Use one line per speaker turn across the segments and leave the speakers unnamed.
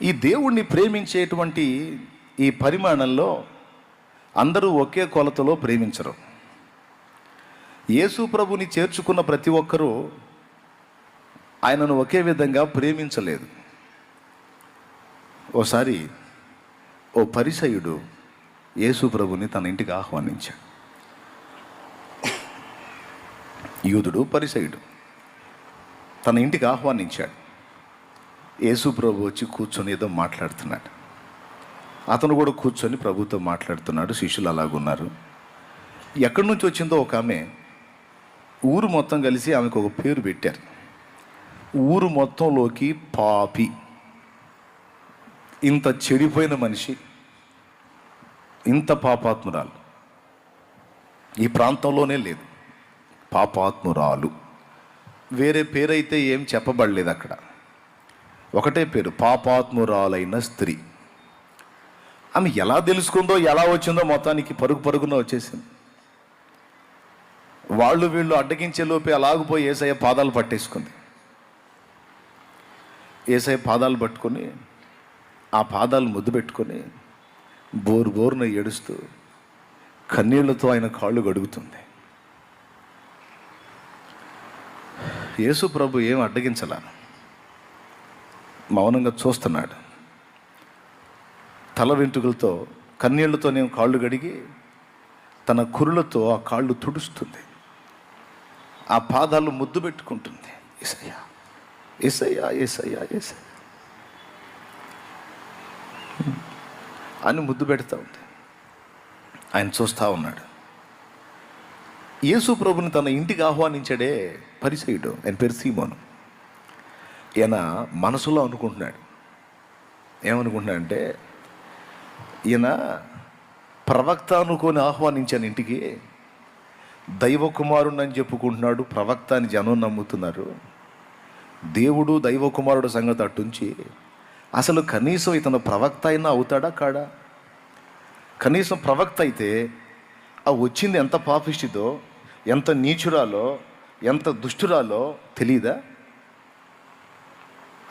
ఈ దేవుణ్ణి ప్రేమించేటువంటి ఈ పరిమాణంలో అందరూ ఒకే కొలతలో ప్రేమించరు. యేసు ప్రభుని చేర్చుకున్న ప్రతి ఒక్కరూ ఆయనను ఒకే విధంగా ప్రేమించలేదు. ఓసారి ఓ పరిసయ్యుడు యేసు ప్రభుని తన ఇంటికి ఆహ్వానించాడు. యూదుడు పరిసయ్యుడు తన ఇంటికి ఆహ్వానించాడు. యేసు ప్రభు వచ్చి కూర్చొని ఏదో మాట్లాడుతున్నాడు. అతను కూడా కూర్చొని ప్రభుతో మాట్లాడుతున్నాడు. శిష్యులు అలాగున్నారు. ఎక్కడి నుంచి వచ్చిందో ఒక ఆమె, ఊరు మొత్తం కలిసి ఆమెకు ఒక పేరు పెట్టారు. ఊరు మొత్తంలోకి పాపి, ఇంత చెడిపోయిన మనిషి, ఇంత పాపాత్మురాలు ఈ ప్రాంతంలోనే లేదు. పాపాత్మురాలు, వేరే పేరైతే ఏం చెప్పబడలేదు అక్కడ. ఒకటే పేరు, పాపాత్మురాలైన స్త్రీ. ఆమె ఎలా తెలుసుకుందో ఎలా వచ్చిందో మొత్తానికి పరుగు పరుగున వచ్చేసింది. వాళ్ళు వీళ్ళు అడ్డగించే లోపే అలాగిపోయి యేసయ్య పాదాలు పట్టేసుకుంది. యేసయ్య పాదాలు పట్టుకొని ఆ పాదాలు ముద్దు పెట్టుకొని బోరు బోరున ఏడుస్తూ కన్నీళ్లతో ఆయన కాళ్ళు గడుగుతుంది. యేసు ప్రభు ఏం అడ్డగించలా, మౌనంగా చూస్తున్నాడు. తల వెంట్రుకలతో కన్నీళ్లతో నేను కాళ్ళు గడిగి తన కురులతో ఆ కాళ్ళు తుడుస్తుంది. ఆ పాదాలు ముద్దు పెట్టుకుంటుంది. యేసయ్యా యేసయ్యా యేసయ్యా యేసయ్యా అని ముద్దు పెడతా ఉంది. ఆయన చూస్తూ ఉన్నాడు. యేసు ప్రభుని తన ఇంటికి ఆహ్వానించాడే పరిసయ్యుడు, ఆయన పేరు సీమోను. ఈయన మనసులో అనుకుంటున్నాడు. ఏమనుకుంటున్నాడంటే, ఈయన ప్రవక్త అనుకొని ఆహ్వానించాను ఇంటికి, దైవ కుమారుడు అని చెప్పుకుంటున్నాడు, ప్రవక్త అని జనం నమ్ముతున్నారు. దేవుడు దైవ కుమారుడు సంగతి అట్టుంచి అసలు కనీసం ఇతను ప్రవక్త అయినా అవుతాడా కాడా? కనీసం ప్రవక్త అయితే ఆ వచ్చింది ఎంత పాపిష్టిదో, ఎంత నీచురాలో, ఎంత దుష్టురాలో తెలీదా?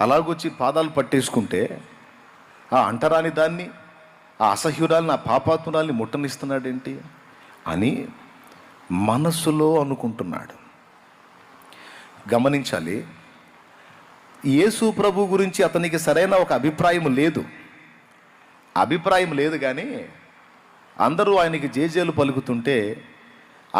అలాగొచ్చి పాదాలు పట్టేసుకుంటే ఆ అంటరాని దాన్ని, ఆ అసహ్యురాలని, ఆ పాపాత్మురాల్ని ముట్టనిస్తున్నాడేంటి అని మనస్సులో అనుకుంటున్నాడు. గమనించాలి, యేసు ప్రభు గురించి అతనికి సరైన ఒక అభిప్రాయం లేదు కానీ అందరూ ఆయనకి జేజేలు పలుకుతుంటే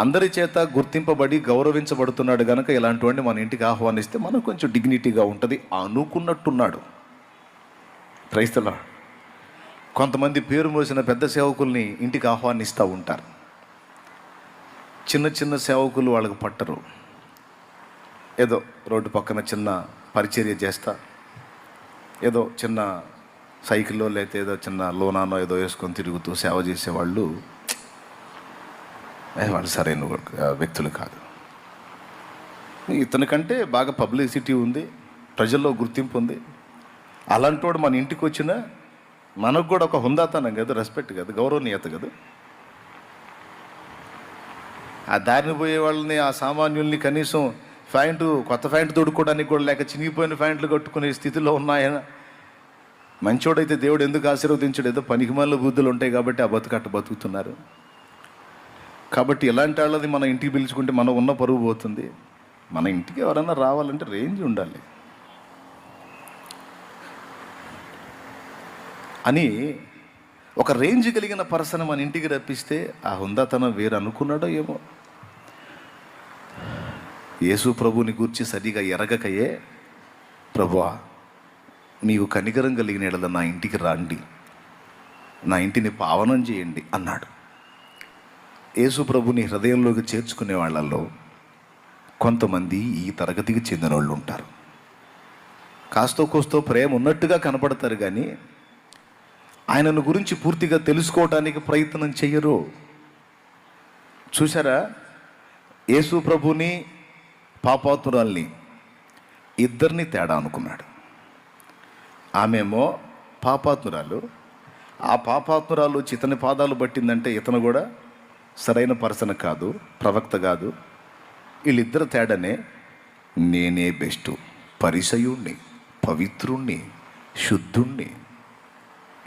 అందరి చేత గుర్తింపబడి గౌరవించబడుతున్నాడు కనుక ఇలాంటివన్నీ మన ఇంటికి ఆహ్వానిస్తే మనకు కొంచెం డిగ్నిటీగా ఉంటుంది అనుకున్నట్టున్నాడు. క్రైస్తవులు కొంతమంది పేరు మోసిన పెద్ద సేవకుల్ని ఇంటికి ఆహ్వానిస్తూ ఉంటారు. చిన్న చిన్న సేవకులు వాళ్ళకి పట్టరు. ఏదో రోడ్డు పక్కన చిన్న పరిచర్య చేస్తా, ఏదో చిన్న సైకిల్లో లేకపోతే ఏదో చిన్న లోనానో ఏదో వేసుకొని తిరుగుతూ సేవ చేసేవాళ్ళు వాళ్ళు సరైన వ్యక్తులు కాదు. ఇతనికంటే బాగా పబ్లిసిటీ ఉంది, ప్రజల్లో గుర్తింపు ఉంది. అలాంటి వాడు మన ఇంటికి వచ్చినా మనకు కూడా ఒక హుందాతనం కదా, రెస్పెక్ట్ కదా, గౌరవనీయత కదా. ఆ దారిని పోయే వాళ్ళని, ఆ సామాన్యుల్ని కనీసం కొత్త ప్యాంటు తొడుక్కోవడానికి కూడా లేక చినిగిపోయిన ప్యాంట్లు కట్టుకునే స్థితిలో ఉన్నాయన మంచోడైతే దేవుడు ఎందుకు ఆశీర్వదించాడు? ఏదో పనికిమాల బుద్ధులు ఉంటాయి కాబట్టి ఆ బతుకట్ట బతుకుతున్నారు. కాబట్టి ఇలాంటి వాళ్ళది మన ఇంటికి పిలుచుకుంటే మనం ఉన్న పరువు పోతుంది. మన ఇంటికి ఎవరైనా రావాలంటే రేంజ్ ఉండాలి అని ఒక రేంజ్ కలిగిన పర్సన్ మన ఇంటికి రప్పిస్తే ఆ హుందాతనం వేరు అనుకున్నాడో ఏమో. యేసు ప్రభుని గూర్చి సరిగా ఎరగకయే, ప్రభువా నీవు కనికరం కలిగిన యెడల నా ఇంటికి రండి, నా ఇంటిని పావనం చేయండి అన్నాడు. యేసు ప్రభుని హృదయంలోకి చేర్చుకునే వాళ్ళల్లో కొంతమంది ఈ తరగతికి చెందిన వాళ్ళు ఉంటారు. కాస్తో కోస్తో ప్రేమ ఉన్నట్టుగా కనపడతారు కానీ ఆయనను గురించి పూర్తిగా తెలుసుకోవటానికి ప్రయత్నం చెయ్యరు. చూసారా, యేసు ప్రభుని పాపాత్మురాల్ని ఇద్దరిని తేడా అనుకున్నాడు. ఆమెమో పాపాత్మురాలు, ఆ పాపాత్మురాలు వచ్చి ఇతని పాదాలు పట్టిందంటే ఇతను కూడా సరైన పర్సన్ కాదు, ప్రవక్త కాదు. వీళ్ళిద్దరు తేడానే నేనే బెస్టు, పరిసయుణ్ణి, పవిత్రుణ్ణి, శుద్ధుణ్ణి.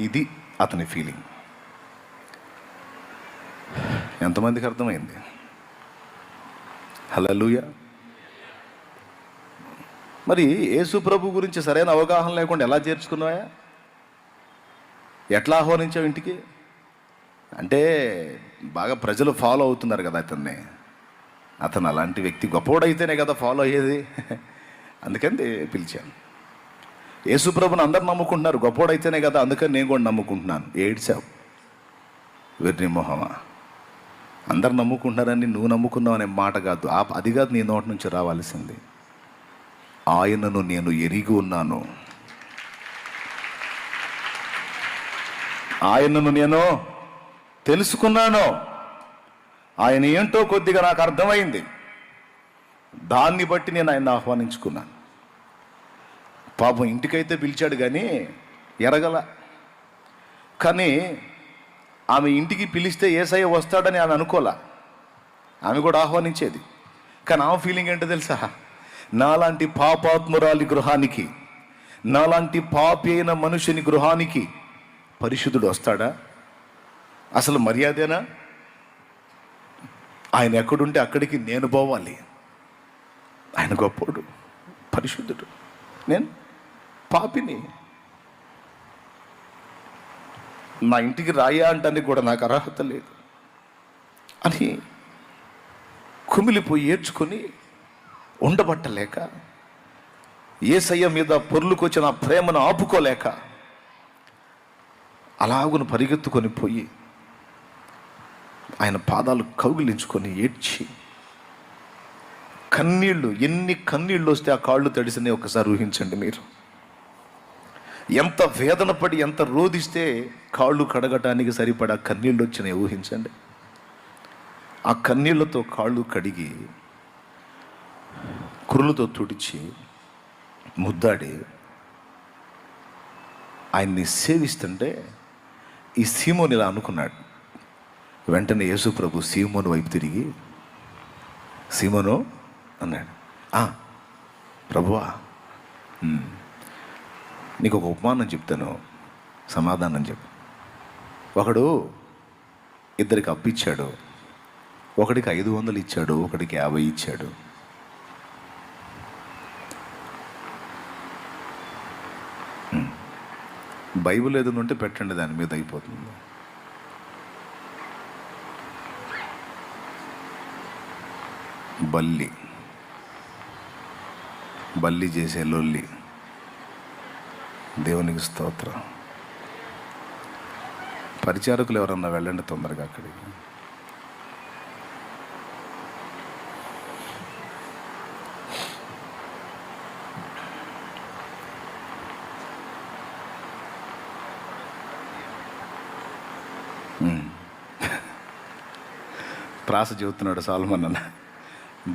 ఇది అతని ఫీలింగ్. ఎంతమందికి అర్థమైంది? హల్లెలూయా. మరి యేసు ప్రభు గురించి సరైన అవగాహన లేకుండా ఎలా చేర్చుకున్నావా? ఎట్లా ఆహ్వానించావు ఇంటికి? అంటే బాగా ప్రజలు ఫాలో అవుతున్నారు కదా అతన్ని. అతను అలాంటి వ్యక్తి, గొప్పవాడైతేనే కదా ఫాలో అయ్యేది. అందుకని పిలిచాను. యేసు ప్రభుని అందరు నమ్ముకుంటున్నారు, గొప్పవాడైతేనే కదా, అందుకని నేను కూడా నమ్ముకుంటున్నాను. ఏడ్చావు వెర్రి మొహమా. అందరు నమ్ముకుంటున్నారని నువ్వు నమ్ముకున్నావు అనే మాట కాదు, అది కాదు నీ నోటి నుంచి రావాల్సింది. ఆయనను నేను ఎరిగి ఉన్నాను, ఆయనను నేను తెలుసుకున్నాను, ఆయన ఏంటో కొద్దిగా నాకు అర్థమైంది, దాన్ని బట్టి నేను ఆయన ఆహ్వానించుకున్నాను. పాపం ఇంటికైతే పిలిచాడు కానీ ఎరగల. కానీ ఆమె ఇంటికి పిలిస్తే యేసయ్య వస్తాడని ఆమె అనుకోలే. ఆమె కూడా ఆహ్వానించేది. కానీ ఆమె ఫీలింగ్ ఏంటో తెలుసా? నాలాంటి పాపాత్మురాలి గృహానికి, నాలాంటి పాపి అయిన మనుషుని గృహానికి పరిశుద్ధుడు వస్తాడా? అసలు మర్యాదేనా? ఆయన ఎక్కడుంటే అక్కడికి నేను పోవాలి. ఆయన గొప్పోడు, పరిశుద్ధుడు, నేను పాపిని. నా ఇంటికి రాయా అంటానికి కూడా నాకు అర్హత లేదు అని కుమిలిపోయి ఏడ్చుకొని ఉండబట్టలేక, యేసయ్య మీద పొర్లుకొచ్చిన ప్రేమను ఆపుకోలేక అలాగును పరిగెత్తుకొని పోయి ఆయన పాదాలు కౌగిలించుకొని ఏడ్చి కన్నీళ్ళు, ఎన్ని కన్నీళ్ళు వస్తే ఆ కాళ్ళు తడిసినాయి ఒకసారి ఊహించండి మీరు. ఎంత వేదన పడి, ఎంత రోధిస్తే కాళ్ళు కడగటానికి సరిపడా కన్నీళ్ళు వచ్చినాయి ఊహించండి. ఆ కన్నీళ్లతో కాళ్ళు కడిగి కురులతో తుడిచి ముద్దాడి ఆయన్ని సేవిస్తుంటే ఈ సీమోను ఇలా అనుకున్నాడు. వెంటనే యేసు ప్రభు సీమోను వైపు తిరిగి, సీమోను అన్నాడు, ప్రభువా, నీకు ఒక ఉపమానం చెప్తాను, సమాధానం చెప్పు. ఒకడు ఇద్దరికి అప్పిచ్చాడు, ఒకడికి 500 ఇచ్చాడు, ఒకడికి 50 ఇచ్చాడు. బైబిల్ ఏదైనా ఉంటే పెట్టండి, దాని మీద అయిపోతుంది. బల్లి చేసే లొల్లి. దేవునికి స్తోత్రం. పరిచారకులు ఎవరన్నా వెళ్ళండి తొందరగా అక్కడికి. ప్రాస చెబుతున్నాడు సాల్మన్ అన్న.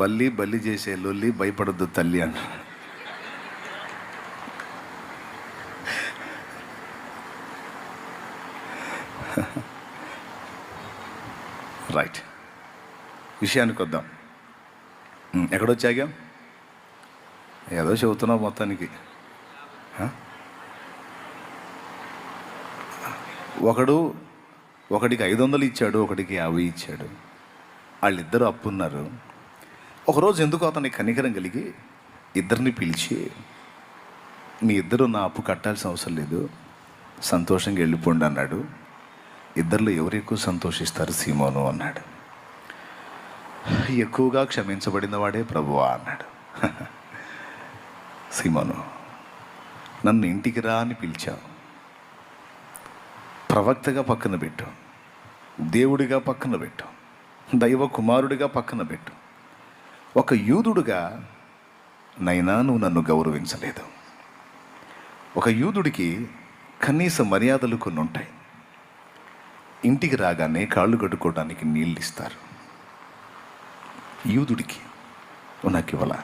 బల్లి చేసే లొల్లి, భయపడద్దు తల్లి అన్న. రైట్, విషయానికి వద్దాం. ఎక్కడొచ్చాగా? ఏదో చెబుతున్నావు మొత్తానికి. ఒకడికి 500 ఇచ్చాడు, ఒకడికి 50 ఇచ్చాడు. వాళ్ళిద్దరూ అప్పున్నారు. ఒకరోజు ఎందుకో అతనికి కనికరం కలిగి ఇద్దరిని పిలిచి, మీ ఇద్దరు నా అప్పు కట్టాల్సిన అవసరం లేదు, సంతోషంగా వెళ్ళిపోండి అన్నాడు. ఇద్దరిలో ఎవరు ఎక్కువ సంతోషిస్తారు? సీమోను అన్నాడు. ఎక్కువగా క్షమించబడిన వాడే ప్రభువా అన్నాడు. సీమోను, నన్ను ఇంటికి రా అని పిలిచావు, ప్రవక్తగా పక్కన పెట్టు, దేవుడిగా పక్కన పెట్టు, దైవ కుమారుడిగా పక్కన పెట్టు, ఒక యూదుడుగా నైనా నువ్వు నన్ను గౌరవించలేదు. ఒక యూదుడికి కనీస మర్యాదలు కొన్ని ఉంటాయి. ఇంటికి రాగానే కాళ్ళు కట్టుకోవడానికి నీళ్ళు ఇస్తారు. యూదుడికి నాకు ఇవ్వాల.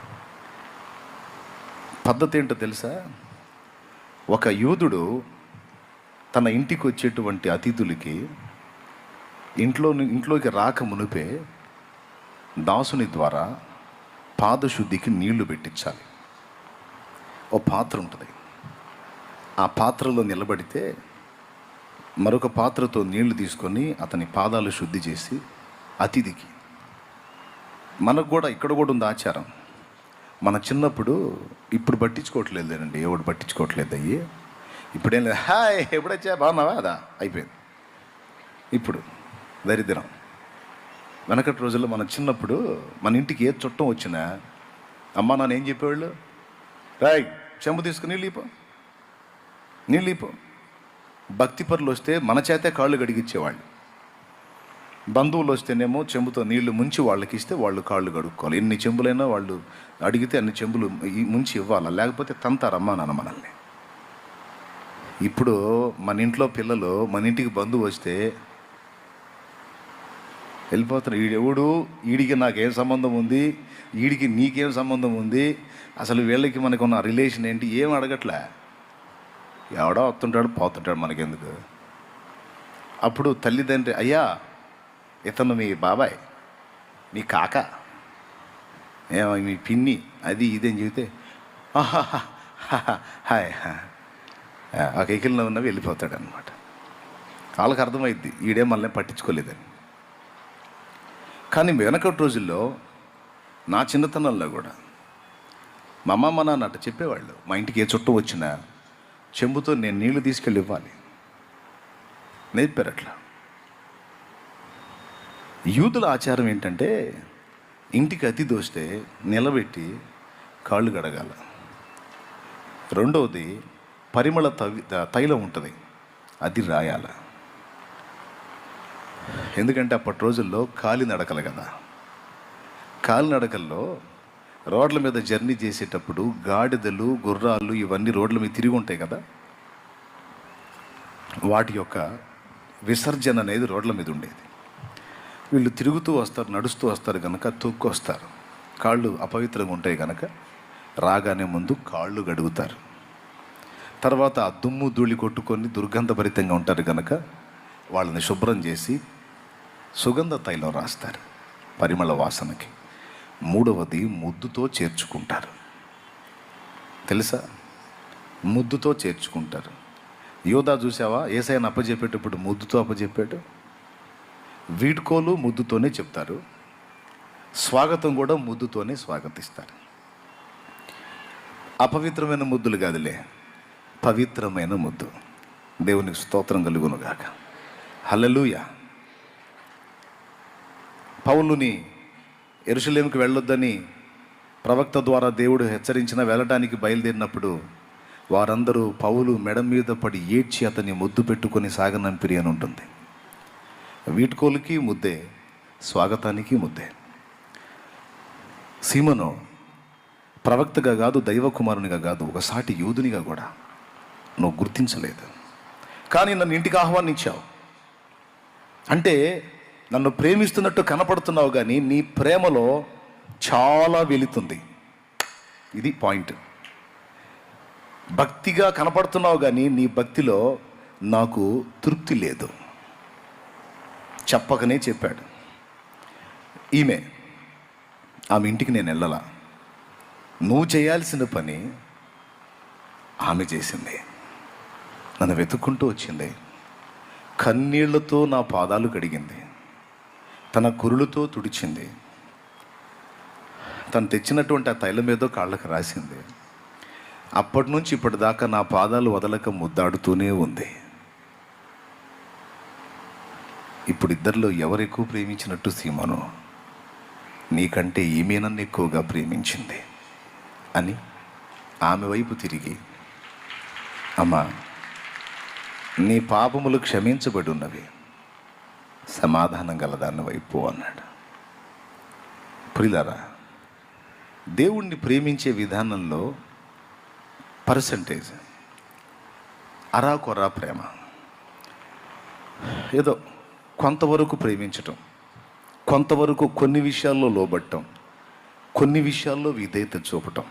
పద్ధతి ఏంటో తెలుసా? ఒక యూదుడు తన ఇంటికి వచ్చేటువంటి అతిథులకి ఇంట్లోకి రాక మునిపే దాసుని ద్వారా పాదశుద్ధికి నీళ్లు పెట్టించాలి. ఓ పాత్ర ఉంటుంది, ఆ పాత్రలో నిలబడితే మరొక పాత్రతో నీళ్లు తీసుకొని అతని పాదాలు శుద్ధి చేసి అతిథికి. మనకు కూడా ఇక్కడ కూడా ఉంది ఆచారం. మన చిన్నప్పుడు, ఇప్పుడు పట్టించుకోవట్లేదండి, ఎవడు పట్టించుకోవట్లేదు అయ్యి. ఇప్పుడేం లేదు, హాయ్ ఎప్పుడొచ్చా బాగున్నావా, అదా అయిపోయింది. ఇప్పుడు దరిద్రం. వెనకటి రోజుల్లో మన చిన్నప్పుడు మన ఇంటికి ఏ చుట్టం వచ్చినా అమ్మ నాన్న ఏం చెప్పేవాళ్ళు, రాయ్ చెంబు తీసుకుని నీళ్ళు ఇపో. భక్తి పరులు వస్తే మన చేతే కాళ్ళు గడిగిచ్చేవాళ్ళు. బంధువులు వస్తేనేమో చెంబుతో నీళ్లు ముంచి వాళ్ళకి ఇస్తే వాళ్ళు కాళ్ళు కడుక్కోవాలి. ఎన్ని చెంబులైనా వాళ్ళు అడిగితే అన్ని చెంబులు ముంచి ఇవ్వాలి, లేకపోతే తంతారమ్మా నాన్న మనల్ని. ఇప్పుడు మన ఇంట్లో పిల్లలు మన ఇంటికి బంధువు వస్తే వెళ్ళిపోతారు. ఈడెవడు, ఈడికి నాకేం సంబంధం ఉంది, ఈడికి నీకేం సంబంధం ఉంది, అసలు వీళ్ళకి మనకు ఉన్న రిలేషన్ ఏంటి, ఏం అడగట్లే. ఎవడో వస్తుంటాడు పోతుంటాడు, మనకెందుకు. అప్పుడు తల్లిదండ్రి, అయ్యా ఇతను మీ బాబాయ్, మీ కాక, ఏమో మీ పిన్ని, అది ఇది అని చెబితే హాయ్ ఆ కేకిల్లో ఉన్నవి వెళ్ళిపోతాడు అనమాట. వాళ్ళకి అర్థమైద్ది ఈడే మనల్ని పట్టించుకోలేదని. కానీ వెనకటి రోజుల్లో నా చిన్నతనంలో కూడా మా అమ్మ మా నాన్న అట్ట చెప్పేవాళ్ళు. మా ఇంటికి ఏ చుట్టం వచ్చినా చెంబుతో నేను నీళ్లు తీసుకెళ్ళి ఇవ్వాలి, నేర్పారు అట్లా. యూదుల ఆచారం ఏంటంటే ఇంటికి అతిథి వస్తే నిలబెట్టి కాళ్ళు గడగాల. రెండవది పరిమళ తైలం ఉంటుంది, అది రాయాల. ఎందుకంటే అప్పటి రోజుల్లో కాలినడకలు కదా. కాలినడకల్లో రోడ్ల మీద జర్నీ చేసేటప్పుడు గాడిదలు గుర్రాలు ఇవన్నీ రోడ్ల మీద తిరిగి ఉంటాయి కదా, వాటి యొక్క విసర్జన అనేది రోడ్ల మీద ఉండేది. వీళ్ళు తిరుగుతూ వస్తారు, నడుస్తూ వస్తారు కనుక తొక్కు వస్తారు, కాళ్ళు అపవిత్రంగా ఉంటాయి కనుక రాగానే ముందు కాళ్ళు గడుగుతారు. తర్వాత ఆ దుమ్ము ధూళి కొట్టుకొని దుర్గంధభరితంగా ఉంటారు కనుక వాళ్ళని శుభ్రం చేసి సుగంధ తైలం రాస్తారు పరిమళ వాసనకి. మూడవది ముద్దుతో చేర్చుకుంటారు. తెలుసా, ముద్దుతో చేర్చుకుంటారు. యోధా చూసావా, యేసయ్యను అప్పచెప్పేటప్పుడు ముద్దుతో అప్పచెప్పాడు. వీడ్కోలు ముద్దుతోనే చెప్తారు, స్వాగతం కూడా ముద్దుతోనే స్వాగతిస్తారు. అపవిత్రమైన ముద్దులు కాదులే, పవిత్రమైన ముద్దు. దేవునికి స్తోత్రం కలుగునుగాక. హల్లెలూయా. పౌలుని యెరూషలేముకి వెళ్ళొద్దని ప్రవక్త ద్వారా దేవుడు హెచ్చరించిన వెళ్ళటానికి బయలుదేరినప్పుడు వారందరూ పౌలు మెడ మీద పడి ఏడ్చి అతన్ని ముద్దు పెట్టుకొని సాగనంపిరి అని ఉంటుంది. వీడ్కోలుకి ముద్దే, స్వాగతానికి ముద్దే. సీమను ప్రవక్తగా కాదు, దైవ కుమారునిగా కాదు, ఒక సాటి యూదునిగా కూడా నువ్వు గుర్తించలేదు. కానీ నన్ను ఇంటికి ఆహ్వానించావు అంటే నన్ను ప్రేమిస్తున్నట్టు కనపడుతున్నావు, కానీ నీ ప్రేమలో చాలా వెలుతుంది. ఇది పాయింట్. భక్తిగా కనపడుతున్నావు కానీ నీ భక్తిలో నాకు తృప్తి లేదు. చెప్పకనే చెప్పాడు. ఆమె ఇంటికి నేను వెళ్ళాల. నువ్వు చేయాల్సిన పని ఆమె చేసింది. నన్ను వెతుక్కుంటూ వచ్చింది, కన్నీళ్లతో నా పాదాలు కడిగింది, తన కురులతో తుడిచింది, తను తెచ్చినటువంటి ఆ తైలం ఏదో కాళ్ళకు రాసింది. అప్పటి నుంచి ఇప్పటిదాకా నా పాదాలు వదలక ముద్దాడుతూనే ఉంది. ఇప్పుడు ఇద్దరిలో ఎవరు ఎక్కువ ప్రేమించినట్టు సీమను? నీకంటే ఈమె నన్ను ఎక్కువగా ప్రేమించింది అని ఆమె వైపు తిరిగి, అమ్మా నీ పాపములు క్షమించబడి ఉన్నవి, సమాధానం గలదాన్ని వైపు అన్నాడు. ప్రియులారా, దేవుణ్ణి ప్రేమించే విధానంలో పర్సంటేజ్ అరాకొరా ప్రేమ. ఏదో కొంతవరకు ప్రేమించటం, కొంతవరకు కొన్ని విషయాల్లో లోబట్టం, కొన్ని విషయాల్లో విధేయత చూపటం,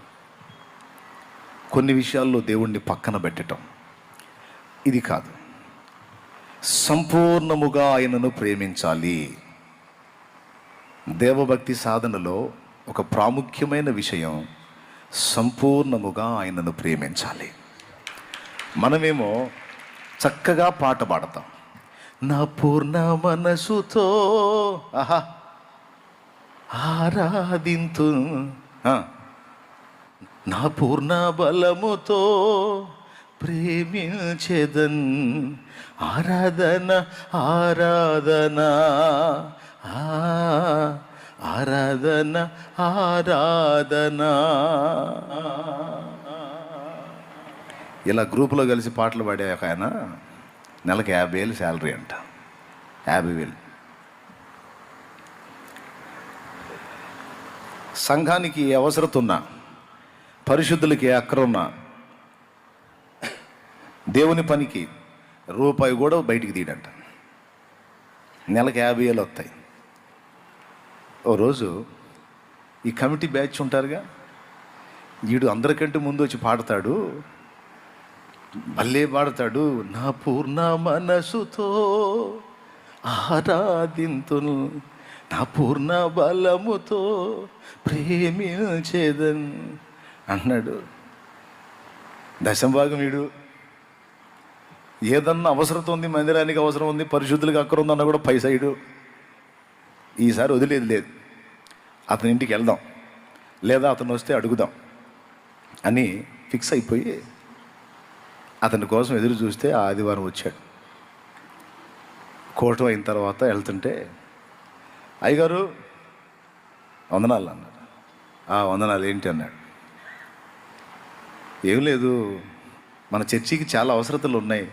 కొన్ని విషయాల్లో దేవుణ్ణి పక్కన పెట్టడం. ఇది కాదు. సంపూర్ణముగా ఆయనను ప్రేమించాలి. దేవభక్తి సాధనలో ఒక ప్రాముఖ్యమైన విషయం సంపూర్ణముగా ఆయనను ప్రేమించాలి. మనమేమో చక్కగా పాట పాడతాం. నా పూర్ణ మనసుతో ఆహా ఆరాధింతు, నా పూర్ణ బలముతో ప్రేమించెదన్, ఆరాధన ఆరాధన ఆరాధన ఆరాధన. ఇలా గ్రూపులో కలిసి పాటలు పాడే ఒక ఆయన నెలకు 50,000 శాలరీ అంట. 50,000. సంఘానికి ఏ అవసరత ఉన్నా, పరిశుద్ధులకి ఏ అక్కర ఉన్నా, దేవుని పనికి రూపాయి కూడా బయటికి తీయడంట. నెలకు 50,000 వస్తాయి. ఓ రోజు ఈ కమిటీ బ్యాచ్ ఉంటారుగా, వీడు అందరికంటే ముందు వచ్చి పాడతాడు, మళ్ళీ పాడతాడు. నా పూర్ణ మనసుతో ఆరాధింతును, నా పూర్ణ బలముతో ప్రేమించేదన్ అన్నాడు. దశంభాగం వీడు. ఏదన్నా అవసరత ఉంది, మందిరానికి అవసరం ఉంది, పరిశుద్ధులకు అక్కర ఉందన్నా కూడా పైసైడు. ఈసారి వదిలేదు లేదు, అతని ఇంటికి వెళ్దాం, లేదా అతను వస్తే అడుగుదాం అని ఫిక్స్ అయిపోయి అతని కోసం ఎదురు చూస్తే ఆ ఆదివారం వచ్చాడు. కోటం అయిన తర్వాత వెళ్తుంటే, అయ్యగారు వందనాలు అన్నాడు. వందనాలు ఏంటి అన్నాడు. ఏం లేదు, మన చర్చికి చాలా అవసరతలు ఉన్నాయి,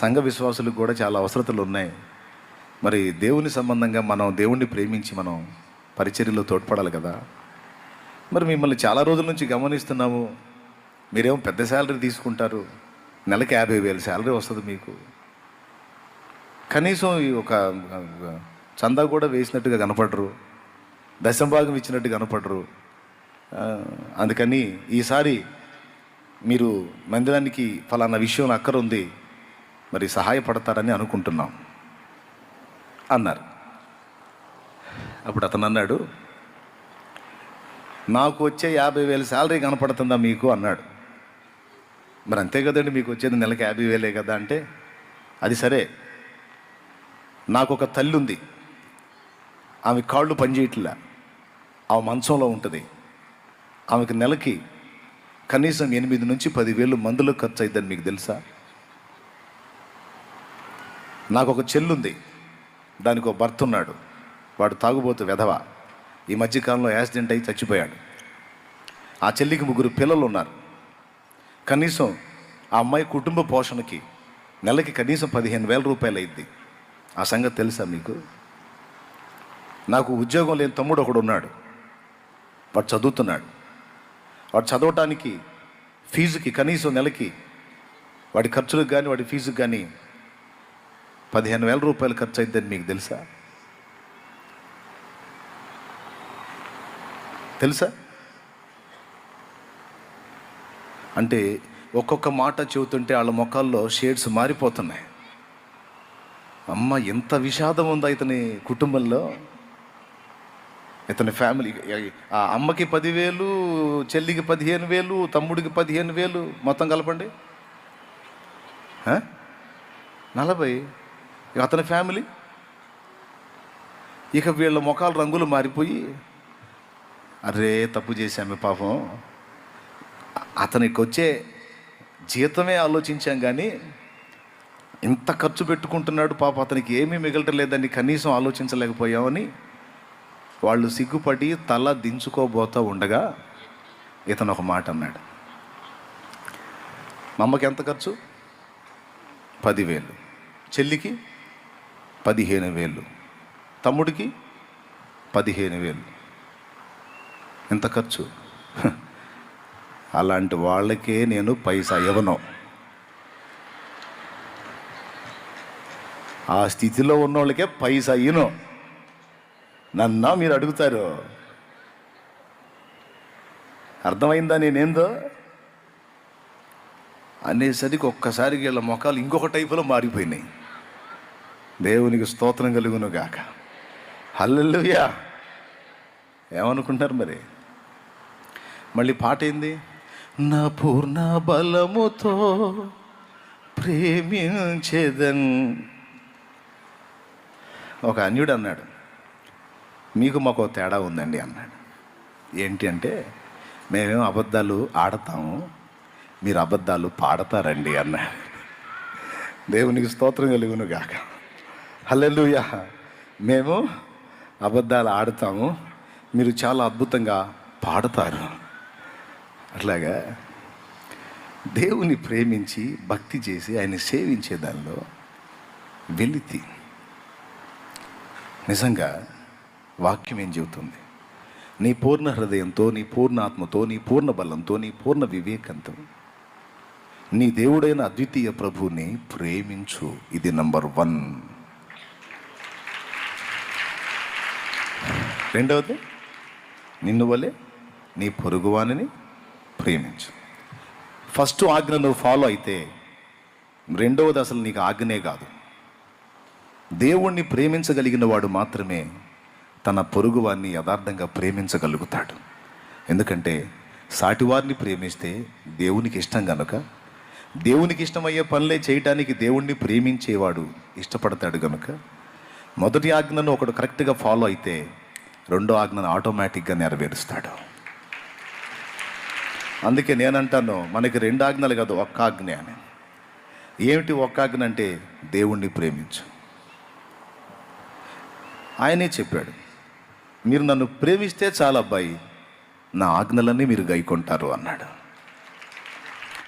సంఘ విశ్వాసులకు కూడా చాలా అవసరతలు ఉన్నాయి. మరి దేవుని సంబంధంగా మనం దేవుణ్ణి ప్రేమించి మనం పరిచర్యలో తోడ్పడాలి కదా. మరి మిమ్మల్ని చాలా రోజుల నుంచి గమనిస్తున్నాము, మీరేమో పెద్ద శాలరీ తీసుకుంటారు, నెలకి 50,000 శాలరీ వస్తుంది మీకు, కనీసం ఒక చందా కూడా వేసినట్టుగా కనపడరు, దశంభాగం ఇచ్చినట్టు కనపడరు. అందుకని ఈసారి మీరు మందిరానికి ఫలానా విషయంలో అక్కర ఉంది, మరి సహాయపడతారని అనుకుంటున్నాం అన్నారు. అప్పుడు అతను అన్నాడు, నాకు వచ్చే 50,000 శాలరీ కనపడుతుందా మీకు అన్నాడు. మరి అంతే కదండి, మీకు వచ్చేది నెలకి 50,000 కదా అంటే, అది సరే, నాకు ఒక తల్లి ఉంది, ఆమె కాళ్ళు పనిచేయట్లా, ఆమె మంచంలో ఉంటుంది, ఆమెకు నెలకి కనీసం 8 నుంచి 10,000 మందులకు ఖర్చు అయిద్దని మీకు తెలుసా? నాకు ఒక చెల్లుంది, దానికి ఒక భర్త ఉన్నాడు, వాడు తాగుబోతు వెధవ, ఈ మధ్యకాలంలో యాక్సిడెంట్ అయి చచ్చిపోయాడు. ఆ చెల్లికి 3 పిల్లలు ఉన్నారు. కనీసం ఆ అమ్మాయి కుటుంబ పోషణకి నెలకి కనీసం 15,000 రూపాయలు అయింది. ఆ సంగతి తెలుసా మీకు? నాకు ఉద్యోగం లేని తమ్ముడు ఒకడు ఉన్నాడు, వాడు చదువుతున్నాడు. వాడు చదవటానికి ఫీజుకి కనీసం నెలకి వాడి ఖర్చులకు కానీ వాడి ఫీజుకి కానీ 15,000 రూపాయలు ఖర్చు అయిద్దని మీకు తెలుసా? తెలుసా? అంటే ఒక్కొక్క మాట చెబుతుంటే వాళ్ళ ముఖాల్లో షేడ్స్ మారిపోతున్నాయి. అమ్మ, ఎంత విషాదం ఉందా ఇతని కుటుంబంలో, ఇతని ఫ్యామిలీ. ఆ అమ్మకి 10,000, చెల్లికి 15,000, తమ్ముడికి 15,000, మొత్తం కలపండి 40. అతని ఫ్యామిలీ. ఇక వీళ్ళ ముఖాలు రంగులు మారిపోయి, అరే తప్పు చేశామే పాపం, అతనికి వచ్చే జీతమే ఆలోచించాం కానీ ఇంత ఖర్చు పెట్టుకుంటున్నాడు, పాప అతనికి ఏమీ మిగలటం లేదని కనీసం ఆలోచించలేకపోయామని వాళ్ళు సిగ్గుపడి తల దించుకోబోతూ ఉండగా ఇతను ఒక మాట అన్నాడు. మా అమ్మకి ఎంత ఖర్చు? 10,000, చెల్లికి 15,000, తమ్ముడికి 15,000. ఎంత ఖర్చు? అలాంటి వాళ్ళకే నేను పైసా ఇవ్వను. ఆ స్థితిలో ఉన్నోళ్ళకే పైసా ఇవ్వను. నన్నా మీరు అడుగుతారు, అర్థమైందా నేనేందో అనేసరికి ఒక్కసారికి వీళ్ళ ముఖాలు ఇంకొక టైపులో మారిపోయినాయి. దేవునికి స్తోత్రం కలుగును గాక. హల్లెలూయా. ఏమనుకుంటున్నారు మరి? మళ్ళీ పాట ఏంది? నా పూర్ణ బలముతో ప్రేమించేదన్. ఒక అన్యుడు అన్నాడు, మీకు మాకు తేడా ఉందండి అన్నాడు. ఏంటి అంటే, మేమేమో అబద్ధాలు ఆడతాము, మీరు అబద్ధాలు పాడతారండి అన్నాడు. దేవునికి స్తోత్రం కలుగును గాక. హల్లెలూయా. మేము అబద్ధాలు ఆడతాము, మీరు చాలా అద్భుతంగా పాడతారు. అట్లాగా దేవుని ప్రేమించి భక్తి చేసి ఆయన సేవించే దానిలో వెలితి. నిజంగా వాక్యం ఏం చెబుతుంది? నీ పూర్ణ హృదయంతో, నీ పూర్ణ ఆత్మతో, నీ పూర్ణ బలంతో, నీ పూర్ణ వివేకంతో నీ దేవుడైన అద్వితీయ ప్రభువుని ప్రేమించు. ఇది నంబర్ 1. రెండవది, నిన్ను వలె నీ పొరుగువానిని ప్రేమించు. ఫస్ట్ ఆజ్ఞ నువ్వు ఫాలో అయితే రెండవది అసలు నీకు ఆజ్ఞనే కాదు. దేవుణ్ణి ప్రేమించగలిగిన వాడు మాత్రమే తన పొరుగువాన్ని యథార్థంగా ప్రేమించగలుగుతాడు. ఎందుకంటే సాటివారిని ప్రేమిస్తే దేవునికి ఇష్టం కనుక, దేవునికి ఇష్టమయ్యే పనులే చేయటానికి దేవుణ్ణి ప్రేమించేవాడు ఇష్టపడతాడు కనుక, మొదటి ఆజ్ఞను ఒకడు కరెక్ట్గా ఫాలో అయితే రెండో ఆజ్ఞను ఆటోమేటిక్గా నెరవేరుస్తాడు. అందుకే నేనంటాను, మనకి 2 ఆజ్ఞలు కాదు, ఒక్క ఆజ్ఞ అని. ఏమిటి ఒక్క ఆజ్ఞ అంటే? దేవుణ్ణి ప్రేమించు. ఆయనే చెప్పాడు, మీరు నన్ను ప్రేమిస్తే చాలా అబ్బాయి, నా ఆజ్ఞలన్నీ మీరు గైకొంటారు అన్నాడు.